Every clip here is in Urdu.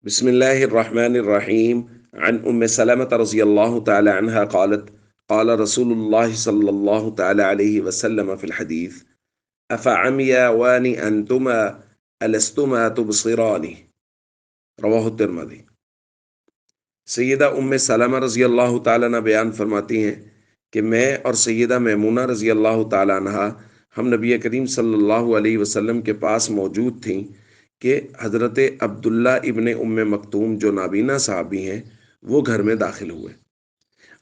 بسم الله الرحمن الرحيم. عن سلمة رضي الله تعالى عنها قالت: قال رسول الله صلى الله تعالى عليه وسلم في الحديث: أفعمياوان أنتما ألستما تبصران. رواہ الترمذی۔ سیدہ سلمہ رضی اللہ تعالیٰ عنہ بیان فرماتی ہیں کہ میں اور سیدہ میمونہ رضی اللہ تعالیٰ عنہ ہم نبی کریم صلی اللہ علیہ وسلم کے پاس موجود تھیں کہ حضرت عبداللہ ابن مکتوم جو نابینا صحابی ہیں وہ گھر میں داخل ہوئے۔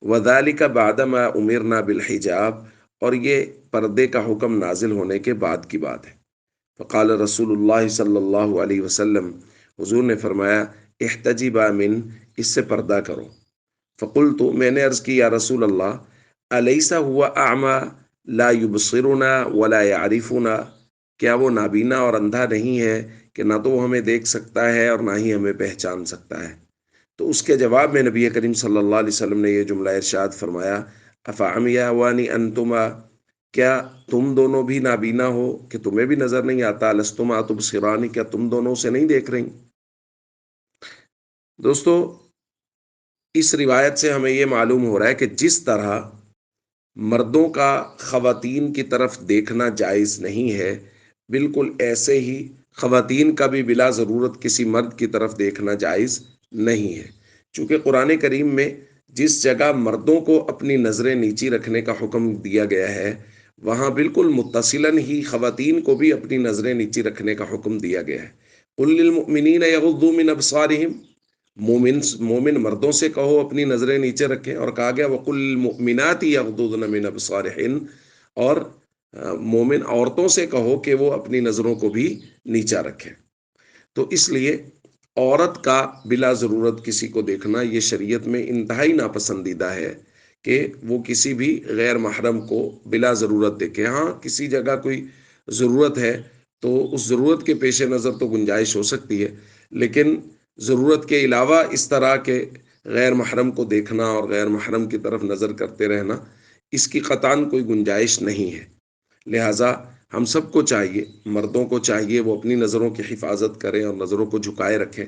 وذالک بعدما امرنا بالحجاب، اور یہ پردے کا حکم نازل ہونے کے بعد کی بات ہے۔ فقال رسول اللہ صلی اللہ علیہ وسلم، حضور نے فرمایا، احتجبا من، اس سے پردہ کرو۔ فقلت، میں نے عرض کی، یا رسول اللہ، الیس ہوا اعمی لا یبصرنا ولا یعرفنا، کیا وہ نابینا اور اندھا نہیں ہے کہ نہ تو وہ ہمیں دیکھ سکتا ہے اور نہ ہی ہمیں پہچان سکتا ہے؟ تو اس کے جواب میں نبی کریم صلی اللہ علیہ وسلم نے یہ جملہ ارشاد فرمایا، افعمیاوانی انتما، کیا تم دونوں بھی نابینا ہو کہ تمہیں بھی نظر نہیں آتا؟ لستما تبصرانی، کیا تم دونوں اسے نہیں دیکھ رہی؟ دوستو، اس روایت سے ہمیں یہ معلوم ہو رہا ہے کہ جس طرح مردوں کا خواتین کی طرف دیکھنا جائز نہیں ہے، بالکل ایسے ہی خواتین کا بھی بلا ضرورت کسی مرد کی طرف دیکھنا جائز نہیں ہے۔ چونکہ قرآن کریم میں جس جگہ مردوں کو اپنی نظریں نیچی رکھنے کا حکم دیا گیا ہے، وہاں بالکل متصلاً ہی خواتین کو بھی اپنی نظریں نیچی رکھنے کا حکم دیا گیا ہے۔ قل للمؤمنین یغضوا من ابصارہم، مومن مردوں سے کہو اپنی نظریں نیچے رکھیں، اور کہا گیا وقل للمؤمنات یغضضن من ابصارہن، اور مومن عورتوں سے کہو کہ وہ اپنی نظروں کو بھی نیچا رکھیں۔ تو اس لیے عورت کا بلا ضرورت کسی کو دیکھنا یہ شریعت میں انتہائی ناپسندیدہ ہے کہ وہ کسی بھی غیر محرم کو بلا ضرورت دیکھے۔ ہاں، کسی جگہ کوئی ضرورت ہے تو اس ضرورت کے پیش نظر تو گنجائش ہو سکتی ہے، لیکن ضرورت کے علاوہ اس طرح کے غیر محرم کو دیکھنا اور غیر محرم کی طرف نظر کرتے رہنا، اس کی قطعاً کوئی گنجائش نہیں ہے۔ لہٰذا ہم سب کو چاہیے، مردوں کو چاہیے وہ اپنی نظروں کی حفاظت کریں اور نظروں کو جھکائے رکھیں،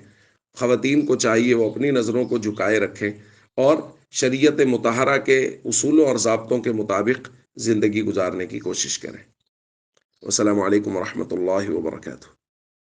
خواتین کو چاہیے وہ اپنی نظروں کو جھکائے رکھیں اور شریعت مطہرہ کے اصولوں اور ضابطوں کے مطابق زندگی گزارنے کی کوشش کریں۔ السلام علیکم ورحمۃ اللہ وبرکاتہ۔